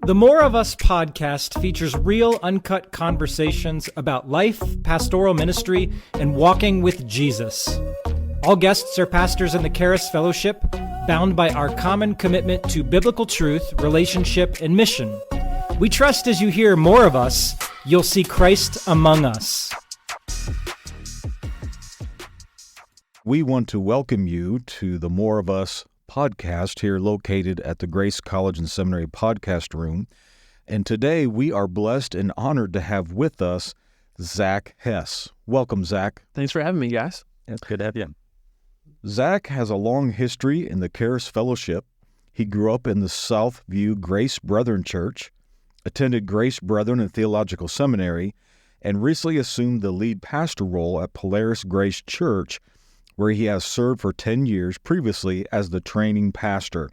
The More of Us podcast features real, uncut conversations about life, pastoral ministry, and walking with Jesus. All guests are pastors in the Charis Fellowship, bound by our common commitment to biblical truth, relationship, and mission. We trust as you hear more of us, you'll see Christ among us. We want to welcome you to the More of Us podcast here located at the Grace College and Seminary podcast room. And today we are blessed and honored to have with us Zac Hess. Welcome, Zac. Thanks for having me, guys. It's good to have you. Zac has a long history in the Charis Fellowship. He grew up in the Southview Grace Brethren Church, attended Grace Brethren and Theological Seminary, and recently assumed the lead pastor role at Polaris Grace Church, where he has served for 10 years previously as the training pastor.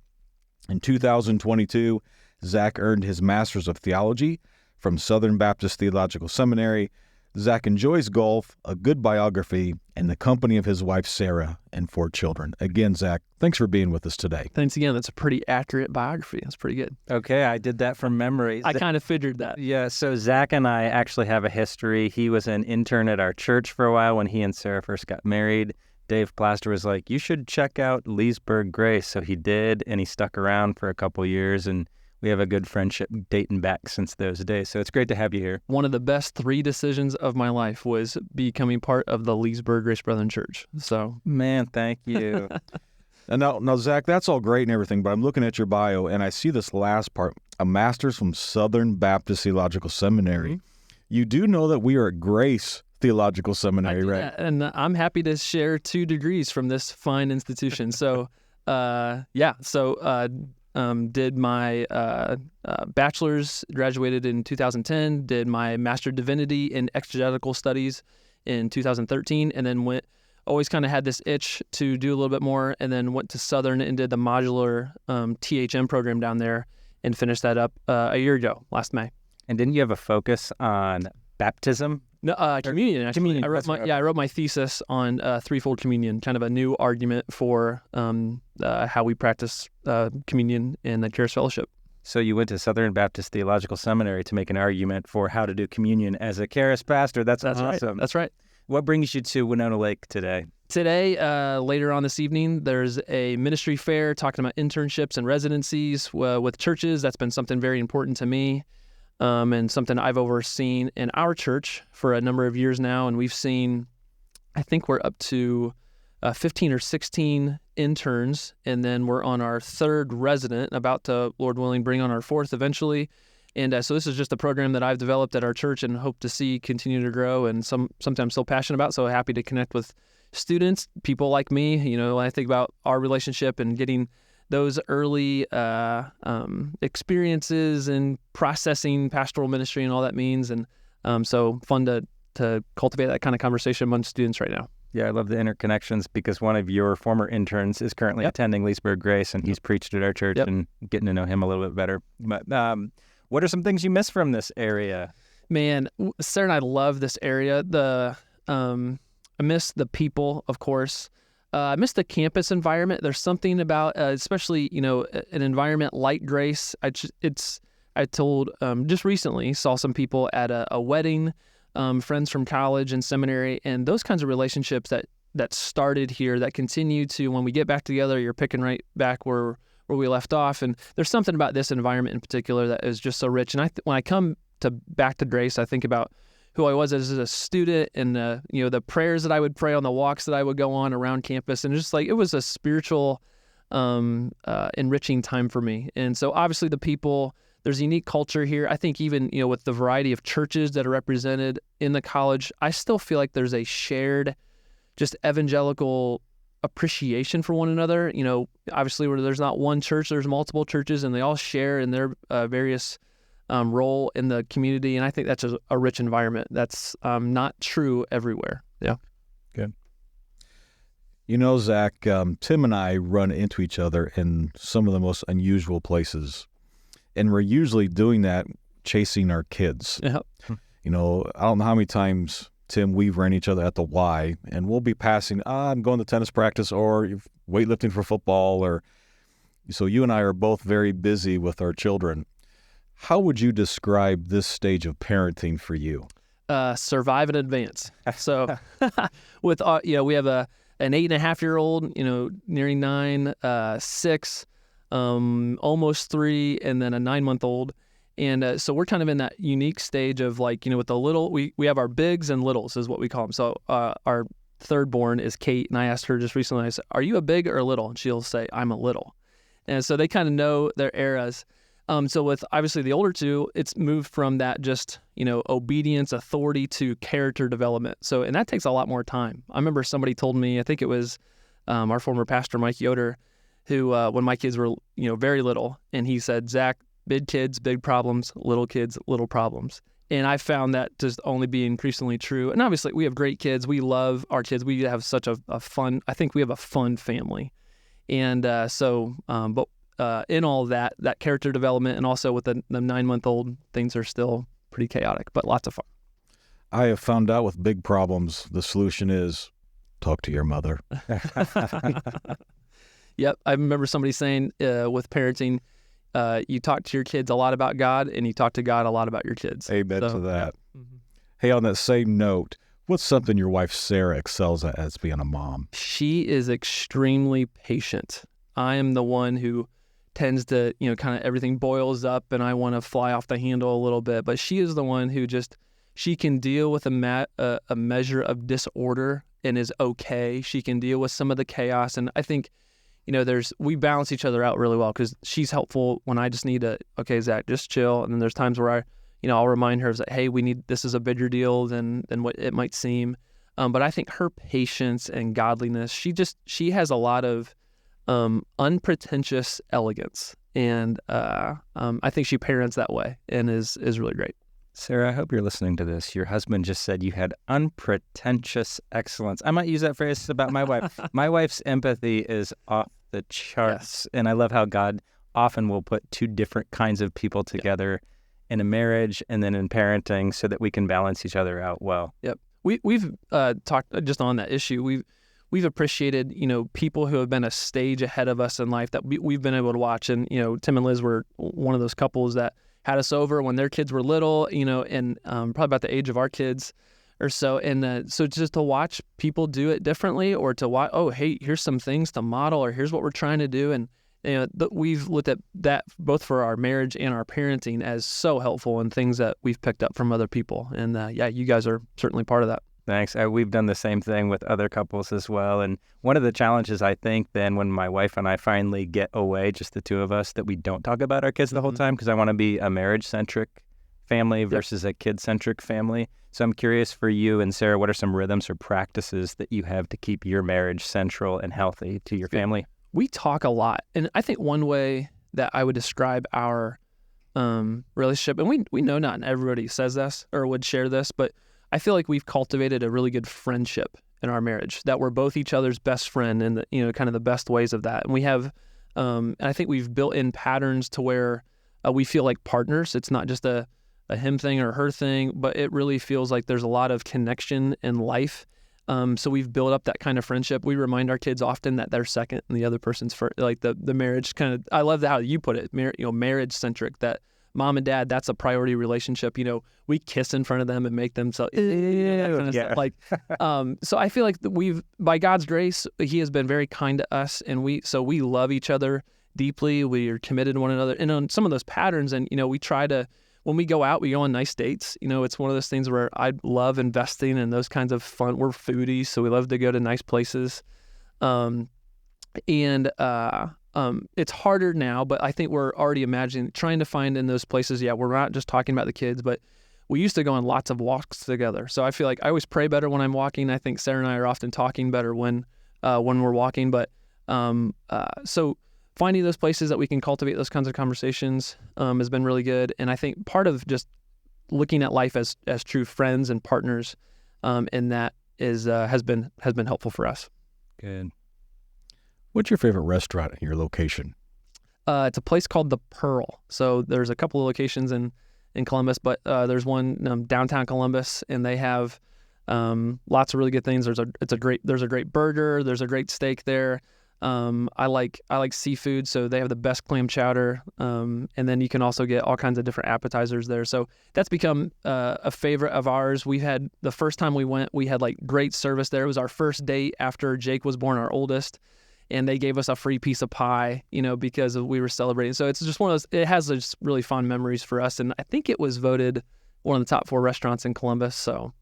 In 2022, Zac earned his Master's of Theology from Southern Baptist Theological Seminary. Zac enjoys golf, a good biography, and the company of his wife, Sarah, and 4 children. Again, Zac, thanks for being with us today. Thanks again. That's a pretty accurate biography. That's pretty good. Okay, I did that from memory. I kind of figured that. Yeah, so Zac and I actually have a history. He was an intern at our church for a while when he and Sarah first got married. Dave Plaster was like, you should check out Leesburg Grace. So he did, and he stuck around for a couple years, and we have a good friendship dating back since those days. So it's great to have you here. One of the best 3 decisions of my life was becoming part of the Leesburg Grace Brethren Church. So, man, thank you. And now, Zac, that's all great and everything, but I'm looking at your bio, and I see this last part, a master's from Southern Baptist Theological Seminary. Mm-hmm. You do know that we are at Grace Theological Seminary, right? And I'm happy to share 2 degrees from this fine institution. So, did my bachelor's, graduated in 2010, did my Master of Divinity in Exegetical Studies in 2013, and then always kind of had this itch to do a little bit more, and then went to Southern and did the modular THM program down there and finished that up a year ago, last May. And didn't you have a focus on baptism? No, communion, actually. Communion. I wrote my thesis on threefold communion, kind of a new argument for how we practice communion in the Charis Fellowship. So you went to Southern Baptist Theological Seminary to make an argument for how to do communion as a Charis pastor. That's awesome. Right. That's right. What brings you to Winona Lake today? Today, later on this evening, there's a ministry fair talking about internships and residencies with churches. That's been something very important to me. And something I've overseen in our church for a number of years now. And we've seen, I think we're up to 15 or 16 interns, and then we're on our 3rd resident, about to, Lord willing, bring on our 4th eventually. And so this is just a program that I've developed at our church and hope to see continue to grow, and sometimes so passionate about. So happy to connect with students, people like me. You know, when I think about our relationship and getting those early experiences and processing pastoral ministry and all that means. And so fun to cultivate that kind of conversation among students right now. Yeah, I love the interconnections because one of your former interns is currently attending Leesburg Grace, and he's preached at our church and getting to know him a little bit better. But what are some things you miss from this area? Man, Sarah and I love this area. I miss the people, of course. I miss the campus environment. There's something about, especially, an environment like Grace. I told just recently, saw some people at a wedding, friends from college and seminary, and those kinds of relationships that started here that continue to, when we get back together, you're picking right back where we left off. And there's something about this environment in particular that is just so rich. And when I come back to Grace, I think about who I was as a student, and the prayers that I would pray on the walks that I would go on around campus, and just like it was a spiritual, enriching time for me. And so obviously the people, there's a unique culture here. I think even with the variety of churches that are represented in the college, I still feel like there's a shared, just evangelical appreciation for one another. Obviously where there's not one church, there's multiple churches, and they all share in their various role in the community, and I think that's a rich environment. That's not true everywhere. Yeah. Good. Zac, Tim and I run into each other in some of the most unusual places, and we're usually doing that chasing our kids. Yeah. I don't know how many times, Tim, we've ran each other at the Y, and we'll be passing, I'm going to tennis practice or weightlifting for football, or so you and I are both very busy with our children. How would you describe this stage of parenting for you? Survive and advance. So with, we have an 8.5-year-old, nearing 9, 6, almost 3, and then a 9-month-old. And so we're kind of in that unique stage of with the little, we have our bigs and littles is what we call them. So our third born is Kate, and I asked her just recently, I said, "Are you a big or a little?" And she'll say, "I'm a little." And so they kind of know their eras. So with obviously the older two, it's moved from that just, obedience, authority to character development. So, and that takes a lot more time. I remember somebody told me, I think it was our former pastor, Mike Yoder, who, when my kids were, very little, and he said, "Zach, big kids, big problems, little kids, little problems." And I found that just only be increasingly true. And obviously we have great kids. We love our kids. We have such a fun, I think we have a fun family. And but in all that character development, and also with the 9-month-old, things are still pretty chaotic, but lots of fun. I have found out with big problems, the solution is talk to your mother. Yep. I remember somebody saying with parenting, you talk to your kids a lot about God, and you talk to God a lot about your kids. Amen to that. Yeah. Mm-hmm. Hey, on that same note, what's something your wife Sarah excels at as being a mom? She is extremely patient. I am the one who tends to, kind of everything boils up and I want to fly off the handle a little bit. But she is the one who she can deal with a measure of disorder and is okay. She can deal with some of the chaos. And I think, we balance each other out really well, because she's helpful when I just need to, okay, Zach, just chill. And then there's times where I'll remind her that, hey, this is a bigger deal than what it might seem. But I think her patience and godliness, she has a lot of unpretentious elegance, and I think she parents that way and is really great. Sarah, I hope you're listening to this. Your husband just said you had unpretentious excellence. I might use that phrase about my wife. My wife's empathy is off the charts, and I love how God often will put two different kinds of people together in a marriage and then in parenting so that we can balance each other out well. Yep. We've talked just on that issue. We've appreciated, people who have been a stage ahead of us in life that we've been able to watch. And, Tim and Liz were one of those couples that had us over when their kids were little, and probably about the age of our kids or so. And so just to watch people do it differently, or to watch, oh, hey, here's some things to model, or here's what we're trying to do. And, we've looked at that both for our marriage and our parenting as so helpful, and things that we've picked up from other people. And you guys are certainly part of that. Thanks. We've done the same thing with other couples as well. And one of the challenges, I think, then when my wife and I finally get away, just the two of us, that we don't talk about our kids the whole time, because I want to be a marriage-centric family versus a kid-centric family. So I'm curious for you and Sarah, what are some rhythms or practices that you have to keep your marriage central and healthy to your family? We talk a lot. And I think one way that I would describe our relationship, and we know not everybody says this or would share this, but I feel like we've cultivated a really good friendship in our marriage, that we're both each other's best friend, and kind of the best ways of that. And we have, and I think we've built in patterns to where we feel like partners. It's not just a him thing or her thing, but it really feels like there's a lot of connection in life. So we've built up that kind of friendship. We remind our kids often that they're second and the other person's first. Like the marriage kind of, I love how you put it, marriage centric, that mom and dad, that's a priority relationship. We kiss in front of them and make them so stuff. Like, so I feel like by God's grace, He has been very kind to us, and we love each other deeply. We are committed to one another, and on some of those patterns. And we try to, when we go out, we go on nice dates. It's one of those things where I love investing in those kinds of fun. We're foodies, so we love to go to nice places. It's harder now, but I think we're already trying to find in those places. Yeah, we're not just talking about the kids, but we used to go on lots of walks together. So I feel like I always pray better when I'm walking. I think Sarah and I are often talking better when we're walking. But so finding those places that we can cultivate those kinds of conversations has been really good. And I think part of just looking at life as true friends and partners, and that has been helpful for us. Good. What's your favorite restaurant in your location? It's a place called The Pearl. So there's a couple of locations in Columbus, but there's one downtown Columbus, and they have lots of really good things. There's a great burger. There's a great steak there. I like seafood, so they have the best clam chowder. And then you can also get all kinds of different appetizers there. So that's become a favorite of ours. We had the first time we went, we had like great service there. It was our first date after Jake was born, our oldest, and they gave us a free piece of pie, because we were celebrating. So it's just one of those. It has just really fond memories for us, and I think it was voted one of the top 4 restaurants in Columbus. So.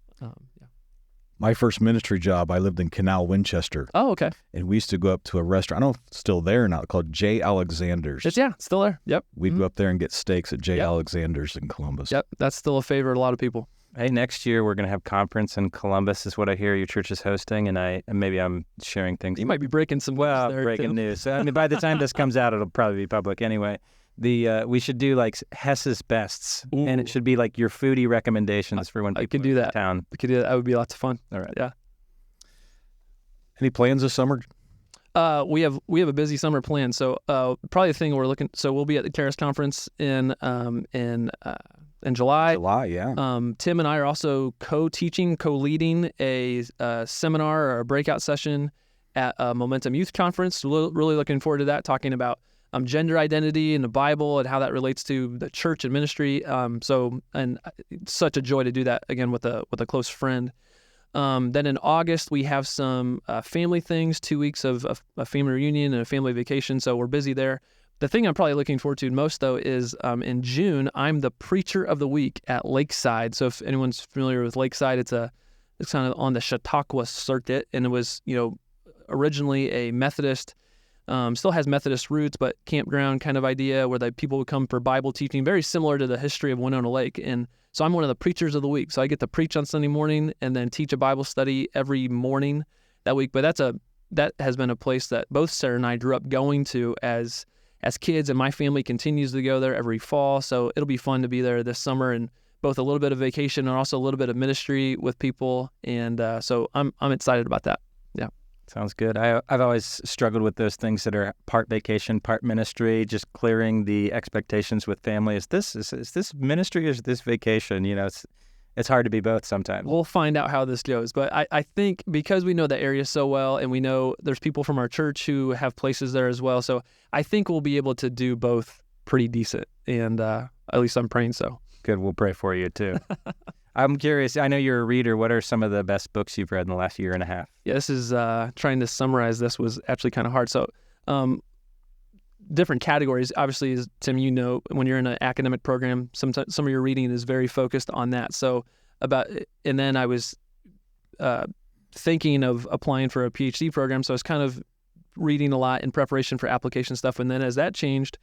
My first ministry job, I lived in Canal, Winchester. Oh, okay. And we used to go up to a restaurant, I don't know if it's still there or not, called J. Alexander's. It's still there. Yep. We'd go up there and get steaks at J. Alexander's in Columbus. Yep, that's still a favorite of a lot of people. Hey, next year we're going to have conference in Columbus, is what I hear your church is hosting, and maybe I'm sharing things. You might be breaking some news breaking news. I mean, by the time this comes out, it'll probably be public anyway. We should do like Hess's bests, and it should be like your foodie recommendations for when people could do that. Town. We could do that. That would be lots of fun. All right. Yeah. Any plans this summer? We have a busy summer planned. So probably the thing we're looking. So we'll be at the Charis conference in July. July, yeah. Tim and I are also co-leading a seminar or a breakout session at a Momentum Youth Conference. Really looking forward to that, talking about gender identity in the Bible and how that relates to the church and ministry. So it's such a joy to do that again with a close friend. Then in August, we have some family things, 2 weeks of a family reunion and a family vacation, so we're busy there. The thing I'm probably looking forward to most, though, is in June, I'm the preacher of the week at Lakeside. So if anyone's familiar with Lakeside, it's kind of on the Chautauqua circuit, and it was, originally a Methodist, still has Methodist roots, but campground kind of idea where the people would come for Bible teaching, very similar to the history of Winona Lake. And so I'm one of the preachers of the week. So I get to preach on Sunday morning and then teach a Bible study every morning that week. But that has been a place that both Sarah and I grew up going to as kids, and my family continues to go there every fall. So it'll be fun to be there this summer, and both a little bit of vacation and also a little bit of ministry with people. And so I'm excited about that. Yeah. Sounds good. I've always struggled with those things that are part vacation, part ministry, just clearing the expectations with family. Is this ministry or is this vacation? It's hard to be both sometimes. We'll find out how this goes. But I think because we know the area so well, and we know there's people from our church who have places there as well, so I think we'll be able to do both pretty decent. And at least I'm praying so. Good. We'll pray for you too. I'm curious. I know you're a reader. What are some of the best books you've read in the last year and a half? Yeah, this is trying to summarize this was actually kind of hard. So different categories. Obviously, as Tim, when you're in an academic program, some of your reading is very focused on that. So and then I was thinking of applying for a PhD program. So I was kind of reading a lot in preparation for application stuff. And then as that changed,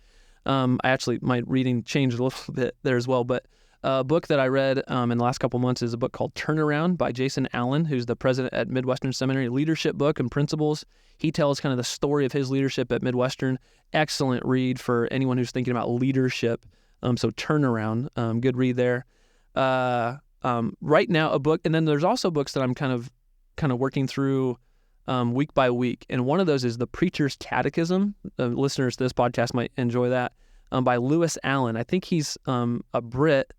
my reading changed a little bit there as well. But a book that I read in the last couple months is a book called Turnaround by Jason Allen, who's the president at Midwestern Seminary, leadership book and principles. He tells kind of the story of his leadership at Midwestern. Excellent read for anyone who's thinking about leadership. So Turnaround, good read there. Right now, a book, and then there's also books that I'm kind of working through week by week. And one of those is The Preacher's Catechism. Listeners to this podcast might enjoy that, by Lewis Allen. I think he's a Brit.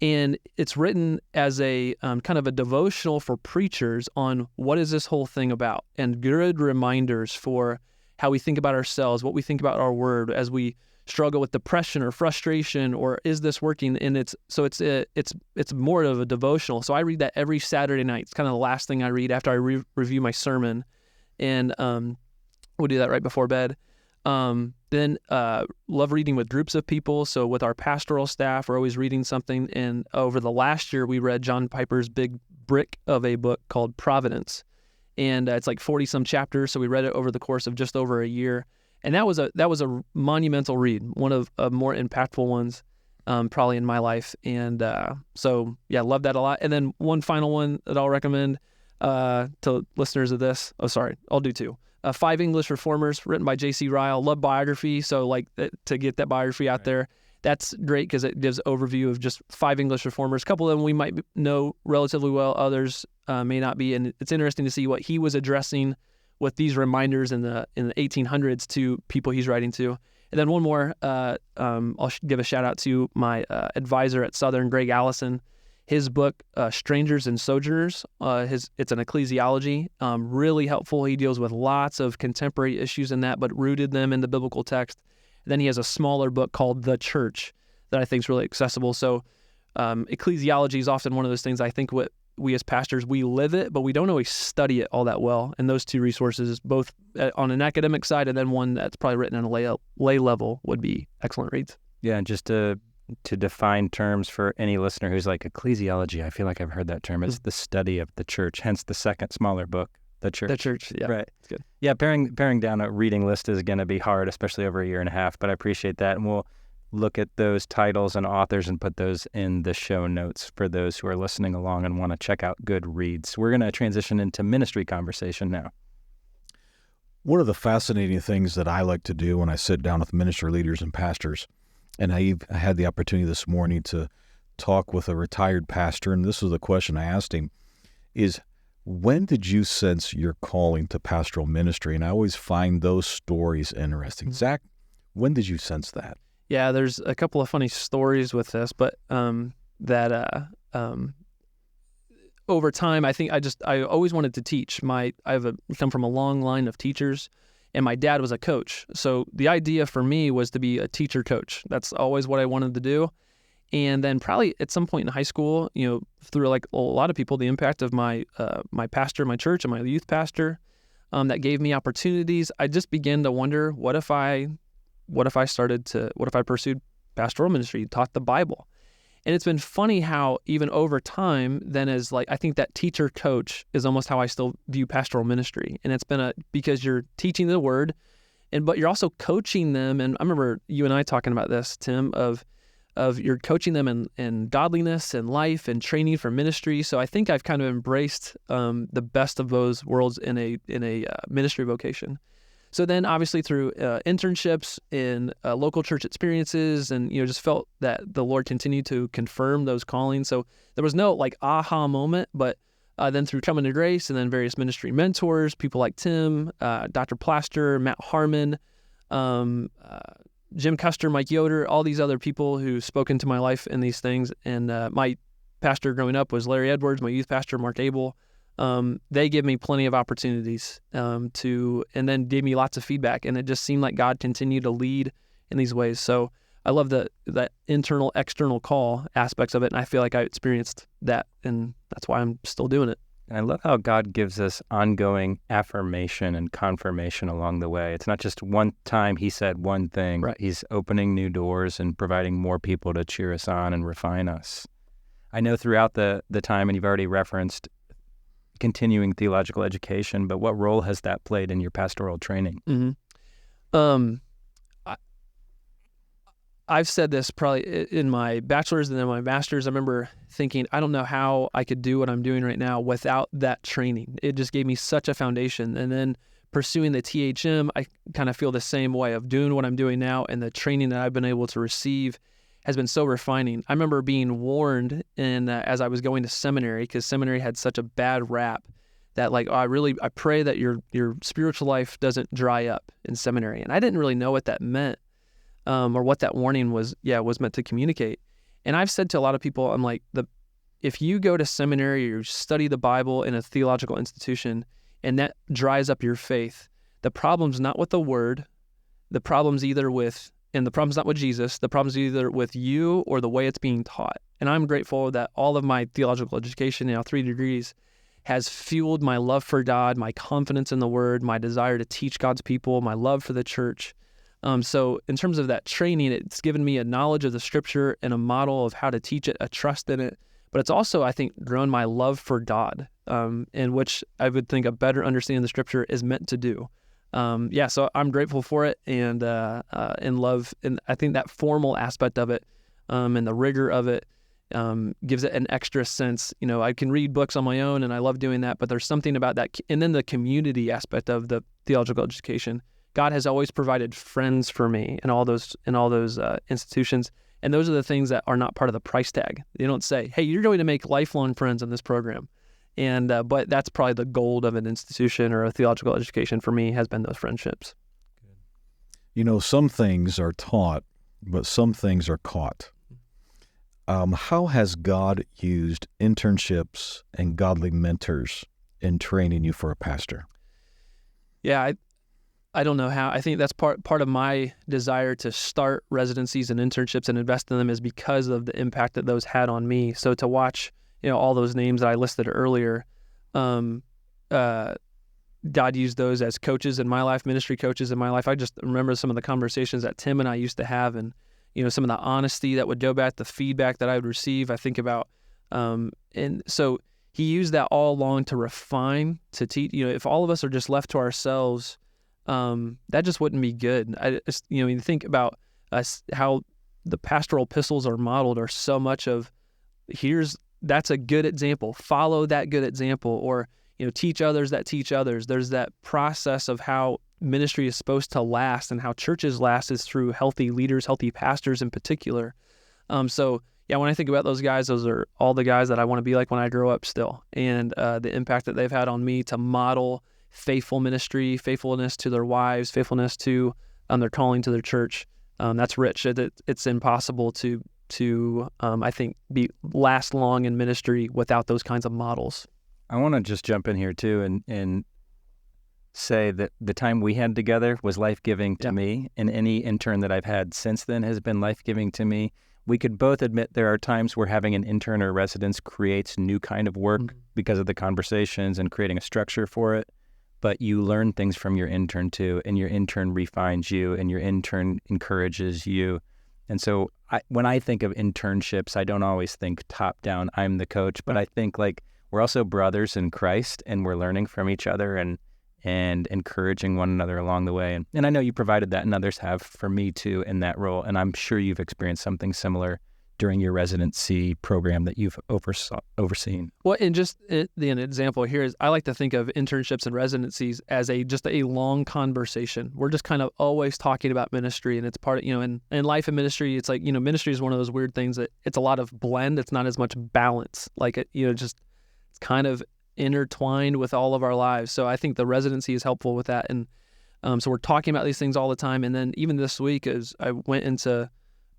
And it's written as a kind of a devotional for preachers on what is this whole thing about, and good reminders for how we think about ourselves, what we think about our word as we struggle with depression or frustration, or is this working? And it's more of a devotional. So I read that every Saturday night. It's kind of the last thing I read after I review my sermon, and we'll do that right before bed. Then love reading with groups of people. So with our pastoral staff, we're always reading something. And over the last year, we read John Piper's big brick of a book called Providence. And it's like 40 some chapters. So we read it over the course of just over a year. And that was a monumental read, one of more impactful ones probably in my life. And so, yeah, love that a lot. And then one final one that I'll recommend to listeners of this. Oh, sorry, I'll do two. 5 English Reformers, written by J.C. Ryle. Love biography, so to get that biography out there, that's great because it gives overview of just 5 English Reformers. A couple of them we might know relatively well, others may not be, and it's interesting to see what he was addressing with these reminders in the 1800s to people he's writing to. And then one more, I'll give a shout out to my advisor at Southern, Greg Allison. His book, Strangers and Sojourners, it's an ecclesiology, really helpful. He deals with lots of contemporary issues in that, but rooted them in the biblical text. And then he has a smaller book called The Church that I think is really accessible. So ecclesiology is often one of those things I think what we as pastors, we live it, but we don't always study it all that well. And those two resources, both on an academic side and then one that's probably written on a lay level, would be excellent reads. Yeah, and just to define terms for any listener who's like, ecclesiology, I feel like I've heard that term. It's the study of the church, hence the second smaller book, The Church. The Church, yeah. Right. It's good. Yeah, paring down a reading list is going to be hard, especially over a year and a half, but I appreciate that. And we'll look at those titles and authors and put those in the show notes for those who are listening along and want to check out good reads. We're going to transition into ministry conversation now. One of the fascinating things that I like to do when I sit down with ministry leaders and pastors, and I had the opportunity this morning to talk with a retired pastor, and this was the question I asked him, is when did you sense your calling to pastoral ministry? And I always find those stories interesting. Zach, when did you sense that? Yeah, there's a couple of funny stories with this, but over time, I think I always wanted to teach. I come from a long line of teachers, and my dad was a coach. So the idea for me was to be a teacher coach. That's always what I wanted to do. And then probably at some point in high school, through like a lot of people, the impact of my pastor in my church and my youth pastor, that gave me opportunities. I just began to wonder, what if I pursued pastoral ministry, taught the Bible? And it's been funny how even over time, then as I think that teacher coach is almost how I still view pastoral ministry. And it's been because you're teaching the word, but you're also coaching them. And I remember you and I talking about this, Tim, of you're coaching them in godliness and life and training for ministry. So I think I've kind of embraced the best of those worlds in a ministry vocation. So then obviously through internships in local church experiences and, just felt that the Lord continued to confirm those callings. So there was no aha moment, but then through coming to Grace and then various ministry mentors, people like Tim, Dr. Plaster, Matt Harmon, Jim Custer, Mike Yoder, all these other people who spoke into my life in these things. And my pastor growing up was Larry Edwards, my youth pastor, Mark Abel. They give me plenty of opportunities and then gave me lots of feedback. And it just seemed like God continued to lead in these ways. So I love that internal, external call aspects of it. And I feel like I experienced that, and that's why I'm still doing it. And I love how God gives us ongoing affirmation and confirmation along the way. It's not just one time he said one thing. Right. He's opening new doors and providing more people to cheer us on and refine us. I know throughout the time, and you've already referenced continuing theological education, but what role has that played in your pastoral training? Mm-hmm. I've said this probably in my bachelor's and then my master's. I remember thinking, I don't know how I could do what I'm doing right now without that training. It just gave me such a foundation. And then pursuing the THM, I kind of feel the same way of doing what I'm doing now, and the training that I've been able to receive has been so refining. I remember being warned as I was going to seminary, because seminary had such a bad rap, that I pray that your spiritual life doesn't dry up in seminary. And I didn't really know what that meant, or what that warning was meant to communicate. And I've said to a lot of people, I'm like, if you go to seminary or you study the Bible in a theological institution and that dries up your faith, the problem's not with the word, the problem's not with Jesus, the problem's either with you or the way it's being taught. And I'm grateful that all of my theological education, now 3 degrees, has fueled my love for God, my confidence in the word, my desire to teach God's people, my love for the church. So in terms of that training, it's given me a knowledge of the scripture and a model of how to teach it, a trust in it. But it's also, I think, grown my love for God, in which I would think a better understanding of the scripture is meant to do. So I'm grateful for it and love. And I think that formal aspect of it and the rigor of it gives it an extra sense. I can read books on my own and I love doing that, but there's something about that. And then the community aspect of the theological education. God has always provided friends for me in all those institutions. And those are the things that are not part of the price tag. They don't say, hey, you're going to make lifelong friends in this program. And but that's probably the gold of an institution or a theological education for me, has been those friendships. Some things are taught, but some things are caught. How has God used internships and godly mentors in training you for a pastor? Yeah, I don't know how. I think that's part of my desire to start residencies and internships and invest in them is because of the impact that those had on me. So to watch, all those names that I listed earlier, God used those as coaches in my life, ministry coaches in my life. I just remember some of the conversations that Tim and I used to have, and some of the honesty that would go back, the feedback that I would receive. I think about, and so he used that all along to refine, to teach. If all of us are just left to ourselves, that just wouldn't be good. You think about us, how the pastoral epistles are modeled, are so much of that's a good example. Follow that good example, or teach others that teach others. There's that process of how ministry is supposed to last, and how churches last is through healthy leaders, healthy pastors in particular. So yeah, when I think about those guys, those are all the guys that I want to be like when I grow up still, and the impact that they've had on me to model faithful ministry, faithfulness to their wives, faithfulness to their calling to their church. That's rich. It's impossible to I think last long in ministry without those kinds of models. I want to just jump in here too and say that the time we had together was life-giving to me, and any intern that I've had since then has been life-giving to me. We could both admit there are times where having an intern or residence creates new kind of work because of the conversations and creating a structure for it, but you learn things from your intern too, and your intern refines you, and your intern encourages you. And so when I think of internships, I don't always think top-down, I'm the coach, but I think like we're also brothers in Christ, and we're learning from each other and encouraging one another along the way. And I know you provided that, and others have for me too in that role. And I'm sure you've experienced something similar during your residency program that you've overseen. Well, and just an example here is I like to think of internships and residencies as just a long conversation. We're just kind of always talking about ministry, and it's part of, in life and ministry, it's like, ministry is one of those weird things that it's a lot of blend. It's not as much balance. Like, it's kind of intertwined with all of our lives. So I think the residency is helpful with that. And so we're talking about these things all the time. And then even this week, as I went into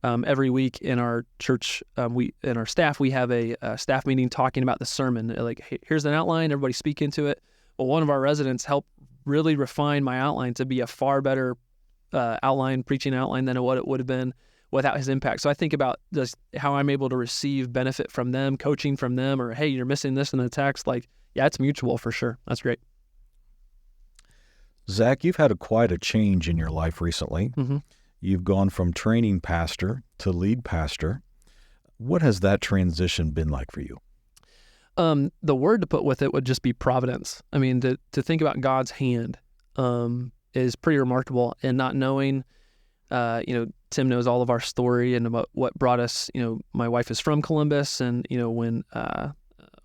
every week in our church, in our staff, we have a staff meeting talking about the sermon. Like, hey, here's an outline, everybody speak into it. Well, one of our residents helped really refine my outline to be a far better preaching outline than what it would have been without his impact. So I think about just how I'm able to receive benefit from them, coaching from them, or, hey, you're missing this in the text. Like, yeah, it's mutual for sure. That's great. Zac, you've had quite a change in your life recently. Mm-hmm. You've gone from training pastor to lead pastor. What has that transition been like for you? The word to put with it would just be providence. I mean, to think about God's hand is pretty remarkable. And not knowing, Tim knows all of our story and about what brought us. My wife is from Columbus, and when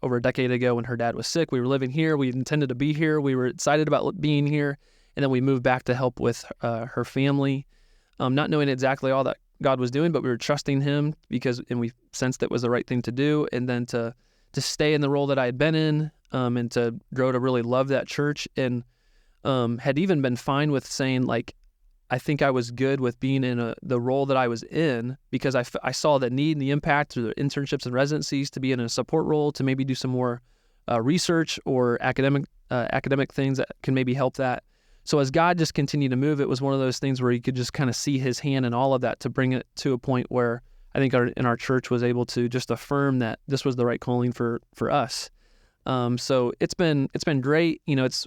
over a decade ago, when her dad was sick, we were living here. We intended to be here. We were excited about being here, and then we moved back to help with her family, not knowing exactly all that God was doing, but we were trusting Him and we sensed it was the right thing to do. And then to stay in the role that I had been in, and to grow to really love that church, and had even been fine with saying, like, I think I was good with being in the role that I was in, because I saw the need and the impact through the internships and residencies to be in a support role, to maybe do some more research or academic things that can maybe help that. So as God just continued to move, it was one of those things where you could just kind of see His hand in all of that to bring it to a point where I think our church was able to just affirm that this was the right calling for us. So it's been great. It's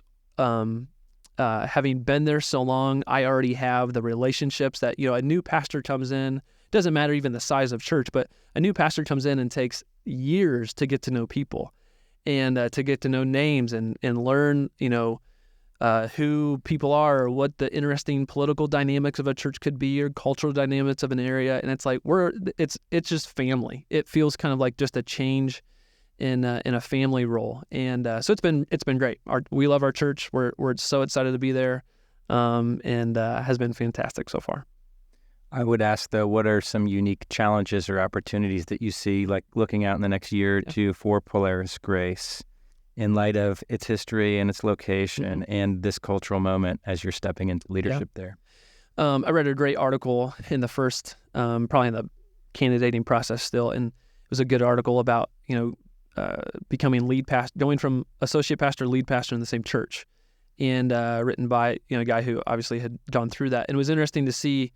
having been there so long, I already have the relationships that, a new pastor comes in, doesn't matter even the size of church, but a new pastor comes in and takes years to get to know people, and to get to know names and learn, who people are, or what the interesting political dynamics of a church could be, or cultural dynamics of an area. And it's like, it's just family. It feels kind of like just a change in a family role. And so it's been great. We love our church. We're so excited to be there, and has been fantastic so far. I would ask, though, what are some unique challenges or opportunities that you see, like looking out in the next year or two for Polaris Grace, in light of its history and its location and this cultural moment as you're stepping into leadership there? I read a great article in the first, probably in the candidating process still, and was a good article about, becoming lead pastor, going from associate pastor to lead pastor in the same church, and written by, a guy who obviously had gone through that. And it was interesting to see,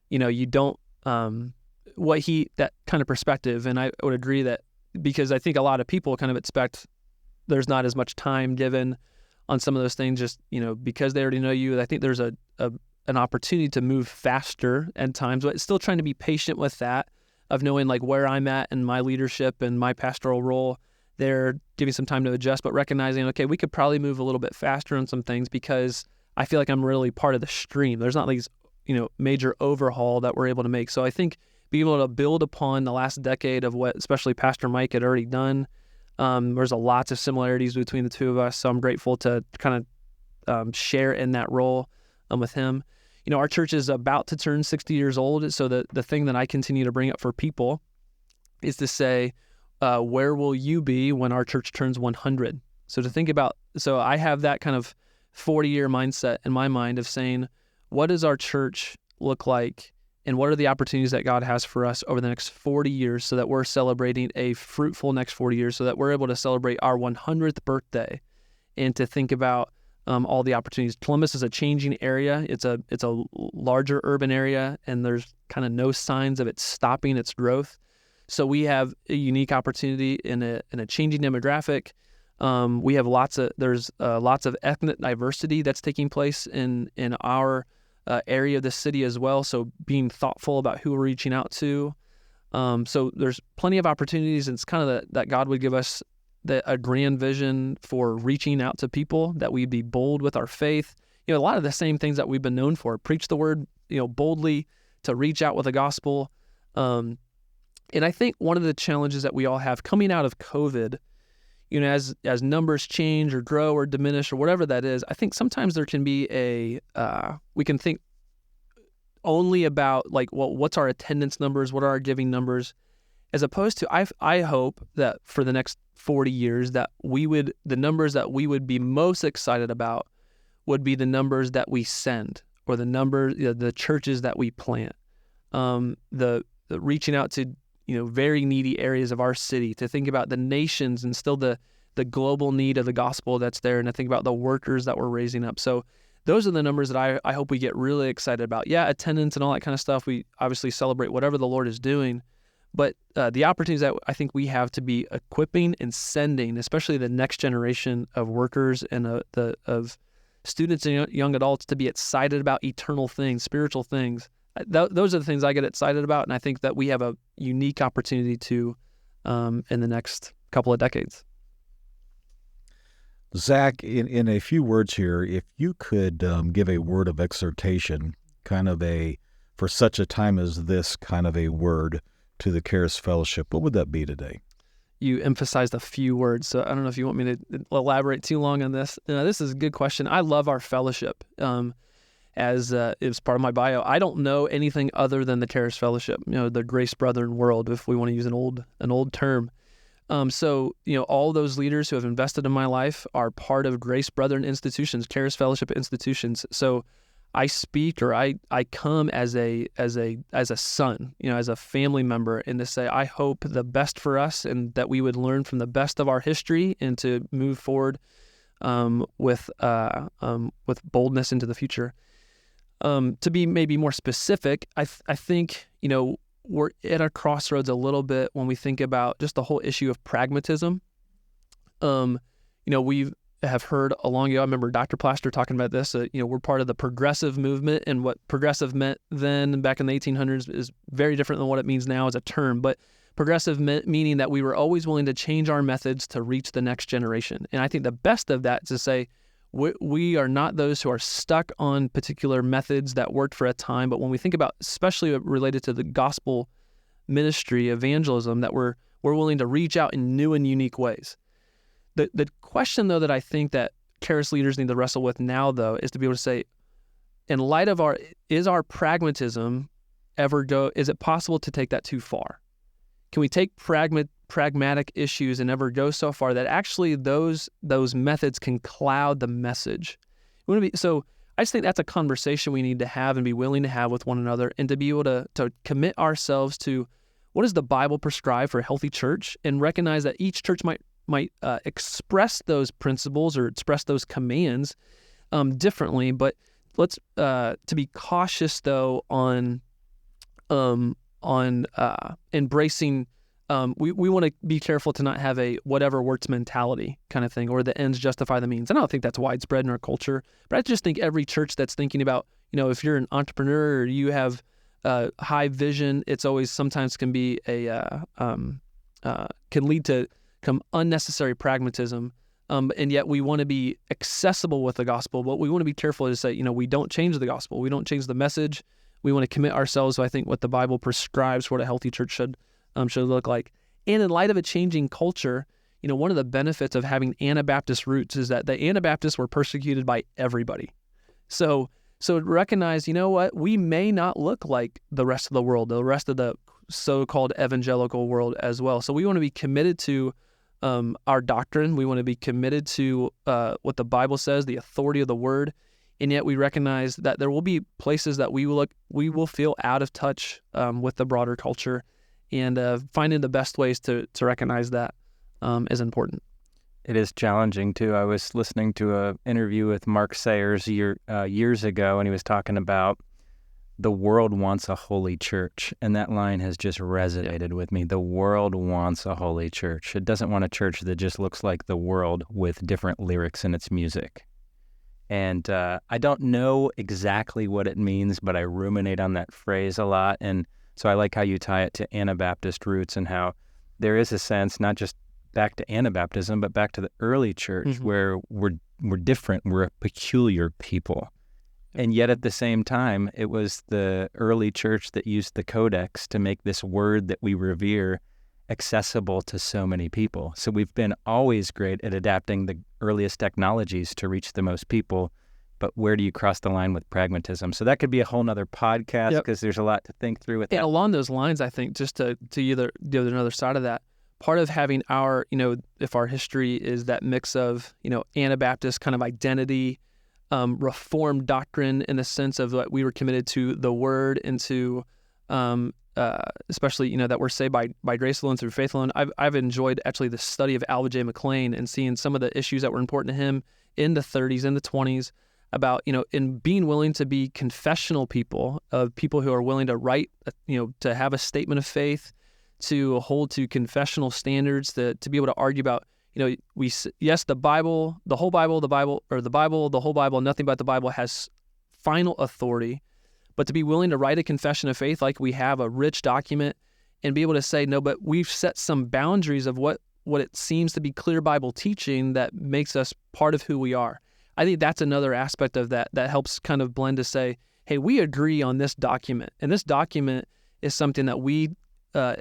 you don't, that kind of perspective. And I would agree that, because I think a lot of people kind of expect there's not as much time given on some of those things, just, because they already know you. I think there's an opportunity to move faster at times, but still trying to be patient with that, of knowing like where I'm at in my leadership and my pastoral role there, giving some time to adjust, but recognizing, okay, we could probably move a little bit faster on some things because I feel like I'm really part of the stream. There's not these, major overhaul that we're able to make. So I think being able to build upon the last decade of what especially Pastor Mike had already done, there's lots of similarities between the two of us. So I'm grateful to kind of share in that role with him. Our church is about to turn 60 years old. So the thing that I continue to bring up for people is to say, where will you be when our church turns 100? So to think about, so I have that kind of 40-year mindset in my mind of saying, what does our church look like? And what are the opportunities that God has for us over the next 40 years so that we're celebrating a fruitful next 40 years, so that we're able to celebrate our 100th birthday, and to think about all the opportunities. Columbus is a changing area. It's a larger urban area, and there's kind of no signs of it stopping its growth. So we have a unique opportunity in a changing demographic. We have lots of ethnic diversity that's taking place in our area of the city as well. So being thoughtful about who we're reaching out to. So there's plenty of opportunities, and it's kind of that God would give us a grand vision for reaching out to people, that we'd be bold with our faith. A lot of the same things that we've been known for: preach the word, boldly, to reach out with the gospel. And I think one of the challenges that we all have coming out of COVID, as numbers change or grow or diminish or whatever that is, I think sometimes there can be we can think only about like, well, what's our attendance numbers? What are our giving numbers? As opposed to, I hope that for the next 40 years that the numbers that we would be most excited about would be the numbers that we send, or the churches that we plant, the reaching out to, very needy areas of our city, to think about the nations and still the global need of the gospel that's there, and to think about the workers that we're raising up. So those are the numbers that I hope we get really excited about. Yeah, attendance and all that kind of stuff. We obviously celebrate whatever the Lord is doing, but the opportunities that I think we have to be equipping and sending, especially the next generation of workers and of students and young adults, to be excited about eternal things, spiritual things. Those are the things I get excited about, and I think that we have a unique opportunity to in the next couple of decades. Zac, in a few words here, if you could give a word of exhortation, for such a time as this, kind of a word to the Charis Fellowship, what would that be today? You emphasized a few words, so I don't know if you want me to elaborate too long on this. This is a good question. I love our fellowship. As it was part of my bio, I don't know anything other than the Charis Fellowship, the Grace Brethren world, if we want to use an old term. So, all those leaders who have invested in my life are part of Grace Brethren institutions, Charis Fellowship institutions. So I speak, or I come as a son, as a family member, and to say, I hope the best for us, and that we would learn from the best of our history, and to move forward with boldness into the future. To be maybe more specific, I think, we're at a crossroads a little bit when we think about just the whole issue of pragmatism. We have heard a long ago, I remember Dr. Plaster talking about this, we're part of the progressive movement, and what progressive meant then back in the 1800s is very different than what it means now as a term. But progressive meaning that we were always willing to change our methods to reach the next generation. And I think the best of that is to say, we are not those who are stuck on particular methods that worked for a time, but when we think about, especially related to the gospel ministry, evangelism, that we're willing to reach out in new and unique ways. The question, though, that I think that Charis leaders need to wrestle with now, though, is to be able to say, in light of is our pragmatism is it possible to take that too far? Can we take pragmatic issues and ever go so far that actually those methods can cloud the message? So I just think that's a conversation we need to have and be willing to have with one another, and to be able to commit ourselves to what does the Bible prescribe for a healthy church, and recognize that each church might express those principles or express those commands differently. But let's to be cautious though on embracing. We want to be careful to not have a whatever works mentality kind of thing, or the ends justify the means. And I don't think that's widespread in our culture, but I just think every church that's thinking about, if you're an entrepreneur or you have high vision, it's always sometimes can be can lead to unnecessary pragmatism. And yet we want to be accessible with the gospel, but we want to be careful to say, we don't change the gospel. We don't change the message. We want to commit ourselves to, I think, what the Bible prescribes for what a healthy church should look like. And in light of a changing culture, one of the benefits of having Anabaptist roots is that the Anabaptists were persecuted by everybody. So recognize, what, we may not look like the rest of the world, the rest of the so-called evangelical world as well. So we want to be committed to our doctrine. We want to be committed to what the Bible says, the authority of the Word, and yet we recognize that there will be places that we will feel out of touch with the broader culture, and finding the best ways to recognize that is important. It is challenging too. I was listening to an interview with Mark Sayers years ago, and he was talking about the world wants a holy church, and that line has just resonated with me. The world wants a holy church. It doesn't want a church that just looks like the world with different lyrics in its music. And I don't know exactly what it means, but I ruminate on that phrase a lot. And so I like how you tie it to Anabaptist roots, and how there is a sense, not just back to Anabaptism, but back to the early church, where we're different. We're a peculiar people. And yet at the same time, it was the early church that used the codex to make this word that we revere accessible to so many people. So we've been always great at adapting the earliest technologies to reach the most people, but where do you cross the line with pragmatism? So that could be a whole nother podcast, because there's a lot to think through with that. And along those lines, I think, just to either do another side of that, part of having our, if our history is that mix of, Anabaptist kind of identity, Reformed doctrine in the sense of that we were committed to the Word and to, especially, that we're saved by grace alone through faith alone. I've enjoyed actually the study of Alva J. McLean and seeing some of the issues that were important to him in the 30s and the 20s about, in being willing to be confessional people, of people who are willing to write, to have a statement of faith, to hold to confessional standards, to be able to argue about, the Bible, the whole Bible, the whole Bible, nothing but the Bible has final authority, but to be willing to write a confession of faith like we have a rich document, and be able to say, no, but we've set some boundaries of what it seems to be clear Bible teaching that makes us part of who we are. I think that's another aspect of that helps kind of blend to say, hey, we agree on this document, and this document is something that we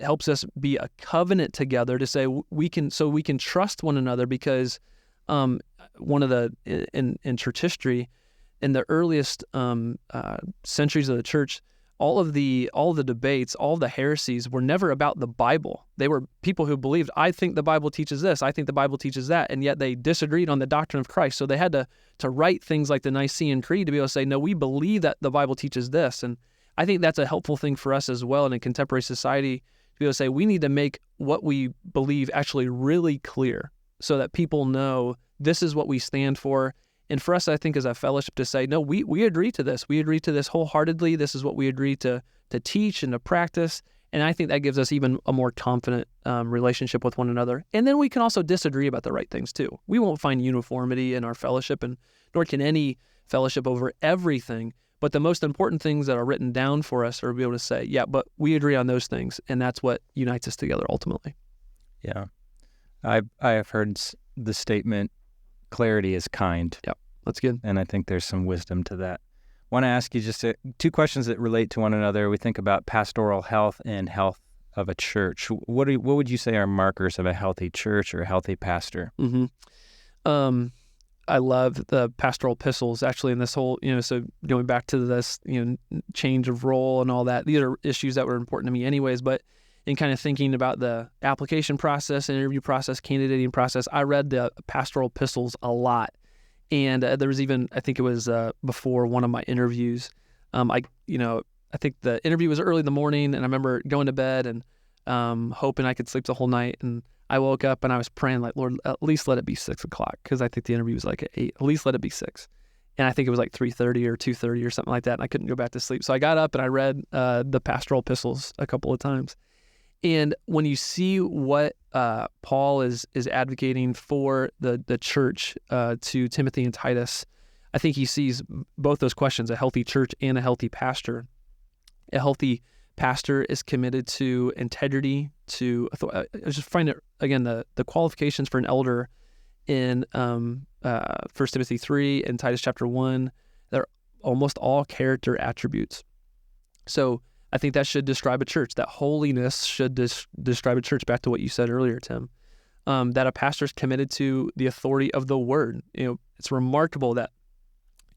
helps us be a covenant together to say we can trust one another, because one of the in church history, in the earliest centuries of the church, all of the debates, all the heresies were never about the Bible. They were people who believed, I think the Bible teaches this, I think the Bible teaches that, and yet they disagreed on the doctrine of Christ. So they had to write things like the Nicene Creed to be able to say, no, we believe that the Bible teaches this. And I think that's a helpful thing for us as well in a contemporary society, to be able to say we need to make what we believe actually really clear so that people know this is what we stand for. And for us, I think, as a fellowship, to say, no, we agree to this. We agree to this wholeheartedly. This is what we agree to teach and to practice. And I think that gives us even a more confident relationship with one another. And then we can also disagree about the right things too. We won't find uniformity in our fellowship, and nor can any fellowship over everything. But the most important things that are written down for us are be able to say, yeah, but we agree on those things, and that's what unites us together ultimately. Yeah. I have heard the statement, clarity is kind. Yep, that's good. And I think there's some wisdom to that. I want to ask you just two questions that relate to one another. We think about pastoral health and health of a church. What would you say are markers of a healthy church or a healthy pastor? Mm-hmm. I love the pastoral epistles, actually, in this whole, so going back to this, change of role and all that. These are issues that were important to me anyways, but in kind of thinking about the application process, interview process, candidating process, I read the pastoral epistles a lot. And there was even, I think it was before one of my interviews, I think the interview was early in the morning, and I remember going to bed, and hoping I could sleep the whole night. And I woke up and I was praying like, Lord, at least let it be 6 o'clock, because I think the interview was like at 8. At least let it be 6. And I think it was like 3:30 or 2:30 or something like that. And I couldn't go back to sleep. So I got up and I read the pastoral epistles a couple of times. And when you see what Paul is advocating for the church to Timothy and Titus, I think he sees both those questions, a healthy church and a healthy pastor. A healthy pastor is committed to integrity, to authority. I just find it, again, the qualifications for an elder in 1 Timothy 3 and Titus chapter 1, they're almost all character attributes. So I think that should describe a church. That holiness should describe a church, back to what you said earlier, Tim, that a pastor is committed to the authority of the word. It's remarkable that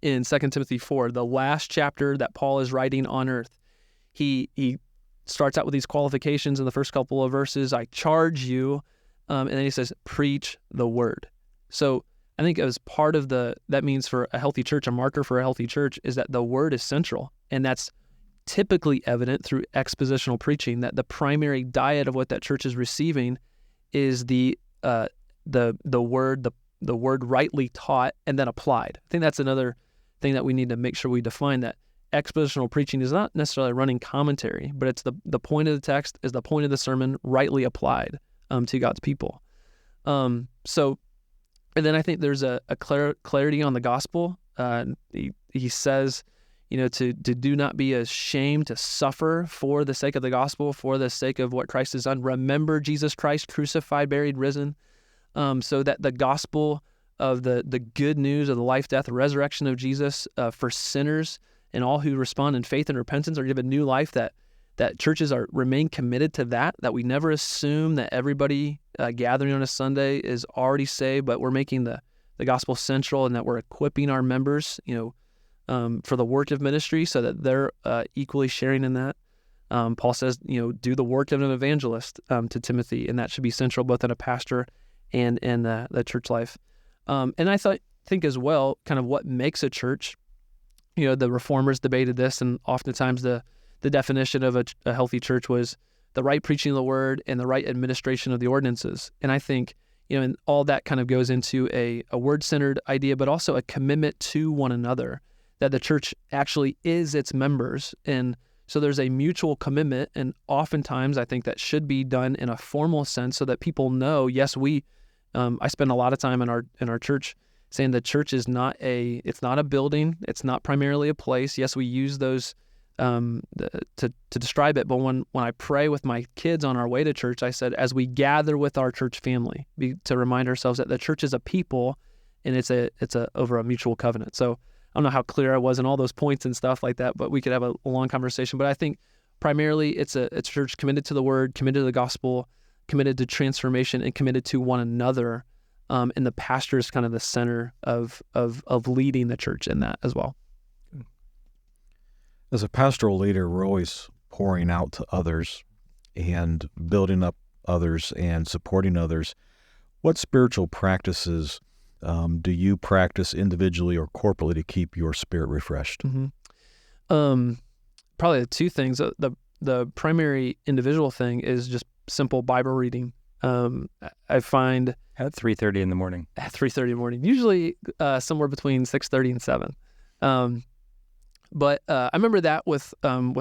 in 2 Timothy 4, the last chapter that Paul is writing on earth, he starts out with these qualifications in the first couple of verses. I charge you, and then he says, preach the word. So I think as part of that means for a healthy church, a marker for a healthy church is that the word is central. And that's typically evident through expositional preaching, that the primary diet of what that church is receiving is the word rightly taught and then applied. I think that's another thing that we need to make sure we define, that expositional preaching is not necessarily running commentary, but it's the point of the text is the point of the sermon rightly applied to God's people. And then I think there's a clarity on the gospel. He says, to do not be ashamed to suffer for the sake of the gospel, for the sake of what Christ has done. Remember Jesus Christ, crucified, buried, risen, so that the gospel of the good news of the life, death, resurrection of Jesus for sinners and all who respond in faith and repentance are given new life, that churches remain committed to that we never assume that everybody gathering on a Sunday is already saved, but we're making the gospel central, and that we're equipping our members, for the work of ministry so that they're equally sharing in that. Paul says, do the work of an evangelist to Timothy, and that should be central both in a pastor and in the church life. And I think as well, kind of what makes a church, the reformers debated this, and oftentimes the definition of a healthy church was the right preaching of the word and the right administration of the ordinances. And I think, and all that kind of goes into a word-centered idea, but also a commitment to one another, that the church actually is its members. And so there's a mutual commitment, and oftentimes I think that should be done in a formal sense so that people know, yes, I spend a lot of time in our church saying the church is it's not a building, it's not primarily a place. Yes, we use those to describe it, but when I pray with my kids on our way to church, I said, as we gather with our church family, to remind ourselves that the church is a people, and it's over a mutual covenant. So I don't know how clear I was in all those points and stuff like that, but we could have a long conversation. But I think primarily it's a church committed to the word, committed to the gospel, committed to transformation, and committed to one another. And the pastor is kind of the center of leading the church in that as well. As a pastoral leader, we're always pouring out to others and building up others and supporting others. What spiritual practices do you practice individually or corporately to keep your spirit refreshed? Mm-hmm. Probably the two things. The primary individual thing is just simple Bible reading. I find at 3:30 in the morning. At 3:30 in the morning, usually somewhere between 6:30 and 7. But I remember that with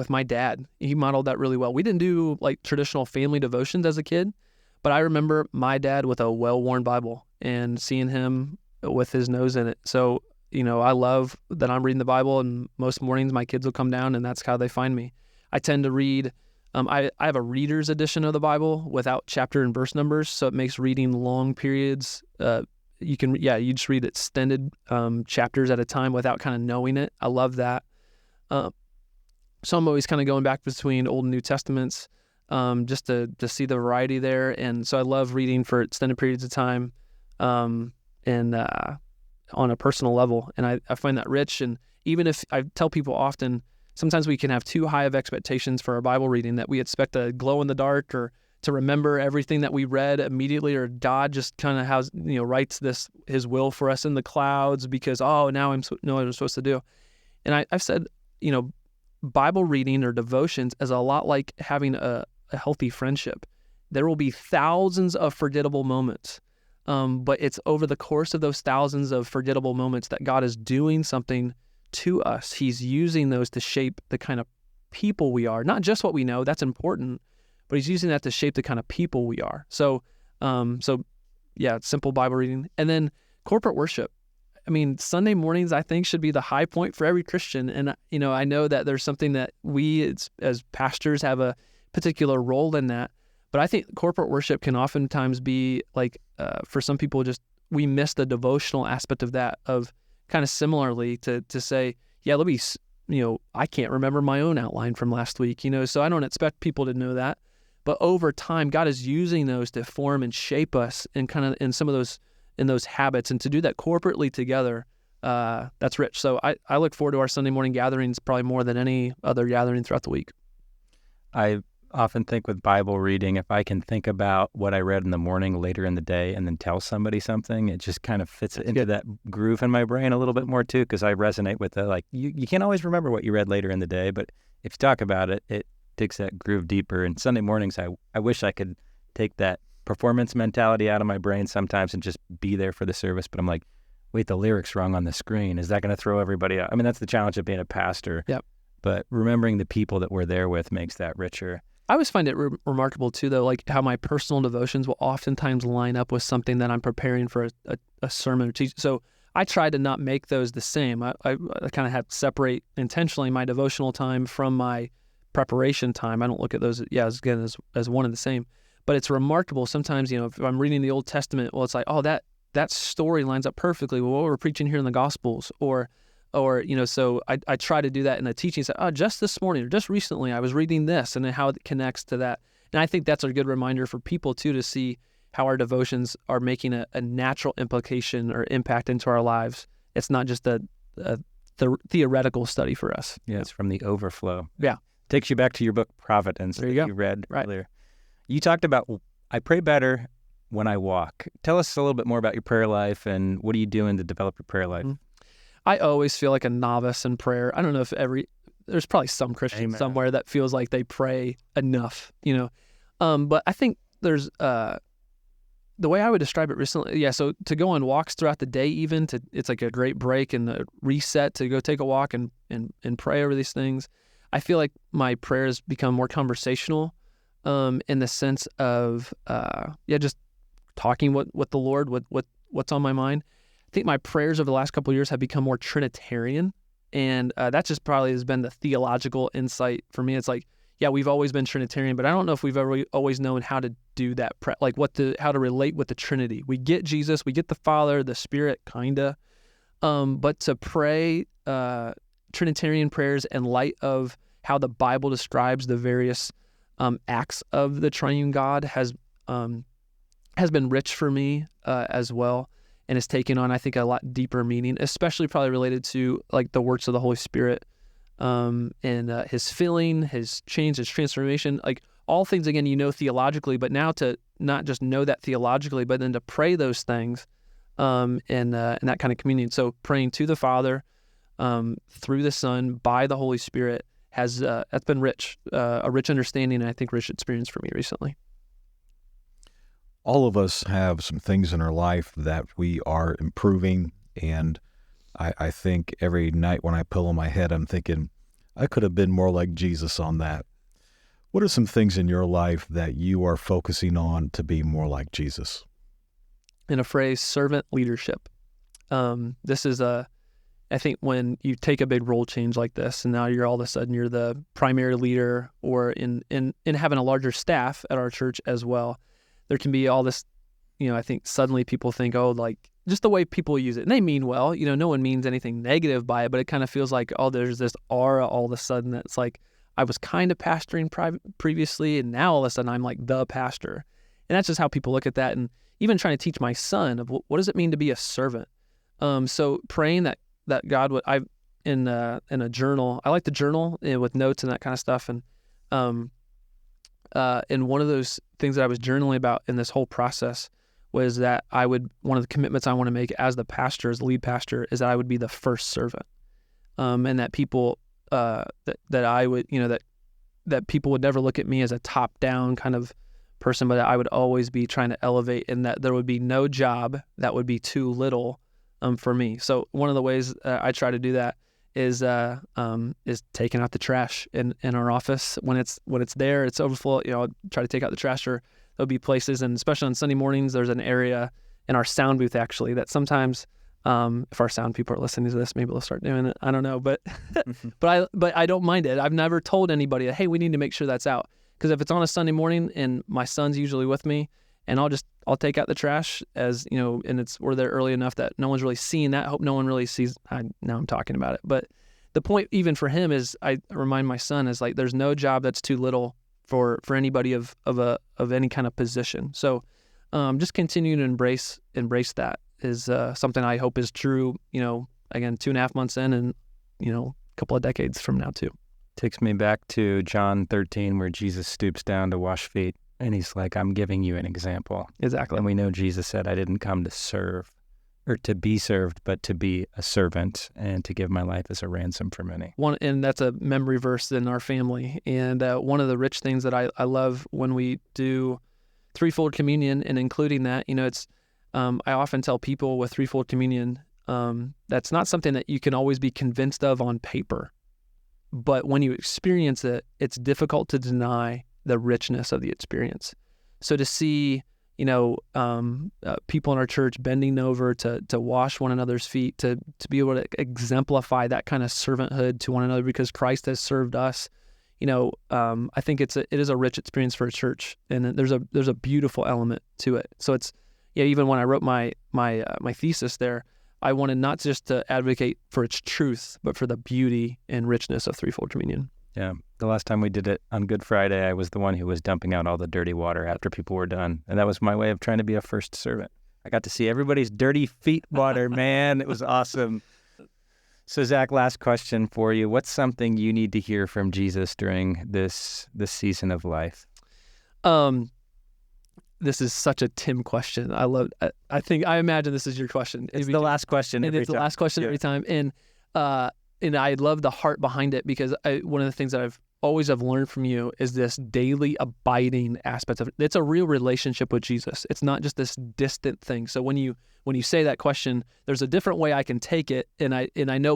my dad. He modeled that really well. We didn't do like traditional family devotions as a kid, but I remember my dad with a well-worn Bible and seeing him with his nose in it. So, I love that I'm reading the Bible, and most mornings my kids will come down and that's how they find me. I tend to read, I have a reader's edition of the Bible without chapter and verse numbers, so it makes reading long periods. You just read extended chapters at a time without kind of knowing it. I love that. So I'm always kind of going back between Old and New Testaments, just to see the variety there. And so I love reading for extended periods of time, and on a personal level. And I find that rich. And even if I tell people often, sometimes we can have too high of expectations for our Bible reading, that we expect to glow in the dark or to remember everything that we read immediately, or God just kind of writes his will for us in the clouds because, now I know what I'm supposed to do. And I've said, Bible reading or devotions is a lot like having a a healthy friendship. There will be thousands of forgettable moments. But it's over the course of those thousands of forgettable moments that God is doing something to us. He's using those to shape the kind of people we are, not just what we know, that's important, but he's using that to shape the kind of people we are. So simple Bible reading. And then corporate worship. I mean, Sunday mornings, I think, should be the high point for every Christian. And, I know that there's something that we as pastors have a particular role in that. But I think corporate worship can oftentimes be like, for some people, just we miss the devotional aspect of that, of kind of similarly to say, yeah, let me, I can't remember my own outline from last week, so I don't expect people to know that. But over time, God is using those to form and shape us in kind of in some of those habits, and to do that corporately together, that's rich. So I look forward to our Sunday morning gatherings probably more than any other gathering throughout the week. I often think with Bible reading, if I can think about what I read in the morning later in the day and then tell somebody something, it just kind of fits into that groove in my brain a little bit more too, because I resonate with you can't always remember what you read later in the day, but if you talk about it, it digs that groove deeper. And Sunday mornings, I wish I could take that performance mentality out of my brain sometimes and just be there for the service, but I'm like, wait, the lyric's wrong on the screen. Is that going to throw everybody out? I mean, that's the challenge of being a pastor. Yep. But remembering the people that we're there with makes that richer. I always find it remarkable too, though, like how my personal devotions will oftentimes line up with something that I'm preparing for a sermon or teaching. So I try to not make those the same. I kind of have to separate intentionally my devotional time from my preparation time. I don't look at those as one and the same. But it's remarkable sometimes, if I'm reading the Old Testament, well, it's like, oh, that story lines up perfectly with what we're preaching here in the Gospels, or so I try to do that in the teaching. Say, oh, just this morning or just recently I was reading this, and then how it connects to that. And I think that's a good reminder for people too, to see how our devotions are making a natural implication or impact into our lives. It's not just the theoretical study for us. Yeah, it's from the overflow. Yeah. Takes you back to your book, Providence, there you go. You read right. earlier. You talked about, I pray better when I walk. Tell us a little bit more about your prayer life, and what are you doing to develop your prayer life? Mm-hmm. I always feel like a novice in prayer. I don't know if there's probably some Christian somewhere that feels like they pray enough, but I think there's, the way I would describe it recently, so to go on walks throughout the day, it's like a great break and a reset to go take a walk and pray over these things. I feel like my prayers become more conversational, in the sense of, just talking with the Lord, what's on my mind. I think my prayers over the last couple of years have become more Trinitarian, and that just probably has been the theological insight for me. It's like, we've always been Trinitarian, but I don't know if we've ever always known how to do that, how to relate with the Trinity. We get Jesus, we get the Father, the Spirit, kinda, but to pray Trinitarian prayers in light of how the Bible describes the various acts of the triune God has been rich for me as well. And has taken on, I think, a lot deeper meaning, especially probably related to like the works of the Holy Spirit, and his filling, his change, his transformation, like all things, again, theologically, but now to not just know that theologically, but then to pray those things in that kind of communion. So praying to the Father through the Son by the Holy Spirit that's been rich, a rich understanding, and I think rich experience for me recently. All of us have some things in our life that we are improving, and I think every night when I pillow my head, I'm thinking, I could have been more like Jesus on that. What are some things in your life that you are focusing on to be more like Jesus? In a phrase, servant leadership. This is I think when you take a big role change like this, and now you're all of a sudden you're the primary leader, or in having a larger staff at our church as well, there can be all this, I think suddenly people think, oh, like just the way people use it, and they mean well, no one means anything negative by it, but it kind of feels like, oh, there's this aura all of a sudden that's like, I was kind of pastoring previously, and now all of a sudden I'm like the pastor. And that's just how people look at that. And even trying to teach my son of what does it mean to be a servant? So praying that God would, in a journal, I like to journal with notes and that kind of stuff. And one of those things that I was journaling about in this whole process was that one of the commitments I want to make as the pastor, as the lead pastor, is that I would be the first servant. And that people, that I would, that people would never look at me as a top-down kind of person, but I would always be trying to elevate, and that there would be no job that would be too little for me. So one of the ways I try to do that is taking out the trash in our office when it's there, it's overflow. I'll try to take out the trash, or there'll be places, and especially on Sunday mornings, there's an area in our sound booth actually that sometimes, if our sound people are listening to this, maybe they'll start doing it. I don't know, but but I don't mind it. I've never told anybody that, hey, we need to make sure that's out, because if it's on a Sunday morning and my son's usually with me, and I'll take out the trash as and we're there early enough that no one's really seeing that. I hope no one really sees. Now I'm talking about it, but the point even for him is I remind my son is like there's no job that's too little for anybody of any kind of position. So just continue to embrace that is something I hope is true. Again, 2.5 months in, and a couple of decades from now too. Takes me back to John 13, where Jesus stoops down to wash feet. And he's like, I'm giving you an example. Exactly. And we know Jesus said, I didn't come to serve or to be served, but to be a servant and to give my life as a ransom for many. And that's a memory verse in our family. And one of the rich things that I love when we do threefold communion, and including that, it's I often tell people with threefold communion, that's not something that you can always be convinced of on paper. But when you experience it, it's difficult to deny the richness of the experience. So to see, people in our church bending over to wash one another's feet, to be able to exemplify that kind of servanthood to one another because Christ has served us, I think it is a rich experience for a church, and there's a beautiful element to it. So it's, even when I wrote my thesis there, I wanted not just to advocate for its truth, but for the beauty and richness of threefold communion. Yeah. The last time we did it on Good Friday, I was the one who was dumping out all the dirty water after people were done. And that was my way of trying to be a first servant. I got to see everybody's dirty feet water, man. It was awesome. So, Zach, last question for you. What's something you need to hear from Jesus during this season of life? This is such a Tim question. I imagine this is your question. It's the last question every time. It's the last question every time. And I love the heart behind it, because one of the things that I've always have learned from you is this daily abiding aspect of it. It's a real relationship with Jesus. It's not just this distant thing. So when you say that question, there's a different way I can take it, and I know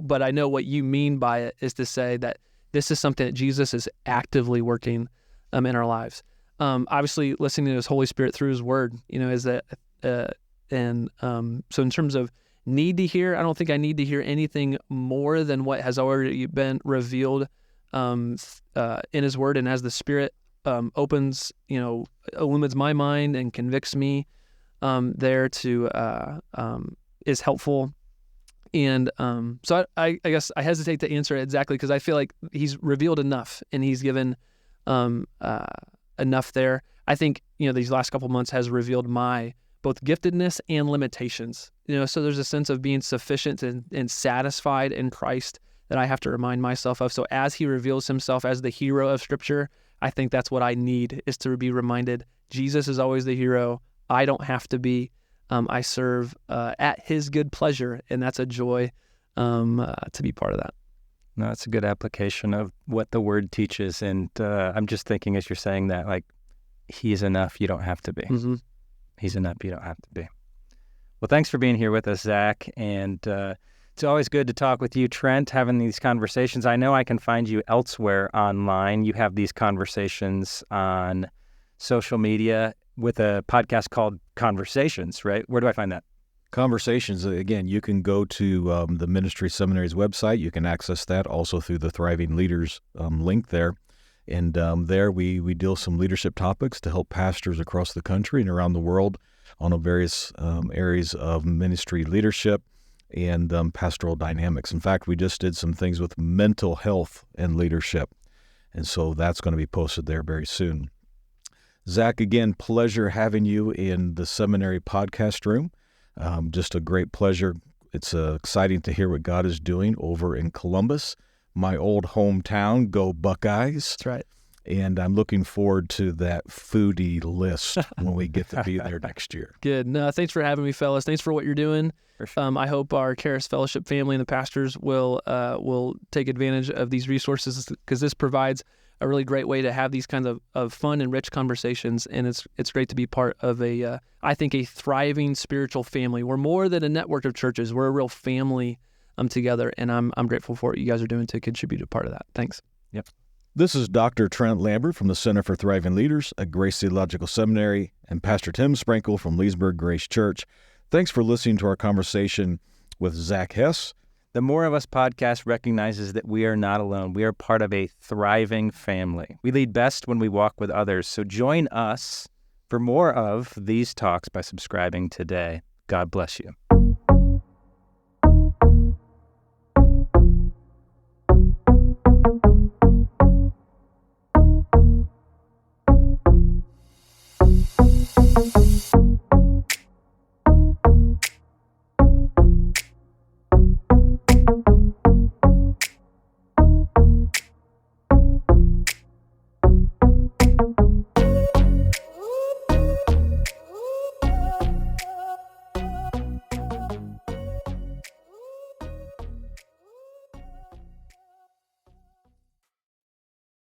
what you mean by it is to say that this is something that Jesus is actively working in our lives. Obviously, listening to His Holy Spirit through His Word, is that, so in terms of need to hear, I don't think I need to hear anything more than what has already been revealed in His Word, and as the Spirit illumines my mind and convicts me there to is helpful. And so I guess I hesitate to answer it exactly, because I feel like He's revealed enough and He's given enough there. I think these last couple months has revealed my both giftedness and limitations. So there's a sense of being sufficient and satisfied in Christ that I have to remind myself of. So as He reveals Himself as the hero of Scripture, I think that's what I need, is to be reminded Jesus is always the hero. I don't have to be. I serve at His good pleasure, and that's a joy to be part of that. No, that's a good application of what the Word teaches. And I'm just thinking as you're saying that, like, He's enough, you don't have to be. Mm-hmm. He's enough, you don't have to be. Well, thanks for being here with us, Zach. And it's always good to talk with you, Trent, having these conversations. I know I can find you elsewhere online. You have these conversations on social media with a podcast called Conversations, right? Where do I find that? Conversations, again, you can go to the Ministry Seminary's website. You can access that also through the Thriving Leaders link there. And there we deal some leadership topics to help pastors across the country and around the world on various areas of ministry leadership and pastoral dynamics. In fact, we just did some things with mental health and leadership. And so that's going to be posted there very soon. Zach, again, pleasure having you in the Seminary podcast room. Just a great pleasure. It's exciting to hear what God is doing over in Columbus, my old hometown. Go Buckeyes. That's right. And I'm looking forward to that foodie list when we get to be there next year. Good. No, thanks for having me, fellas. Thanks for what you're doing. For sure. I hope our Charis Fellowship family and the pastors will take advantage of these resources, because this provides a really great way to have these kinds of fun and rich conversations. And it's great to be part of I think, a thriving spiritual family. We're more than a network of churches. We're a real family together, and I'm grateful for what you guys are doing to contribute a part of that. Thanks. Yep. This is Dr. Trent Lambert from the Center for Thriving Leaders at Grace Theological Seminary and Pastor Tim Sprankle from Leesburg Grace Church. Thanks for listening to our conversation with Zac Hess. The More of Us podcast recognizes that we are not alone. We are part of a thriving family. We lead best when we walk with others. So join us for more of these talks by subscribing today. God bless you.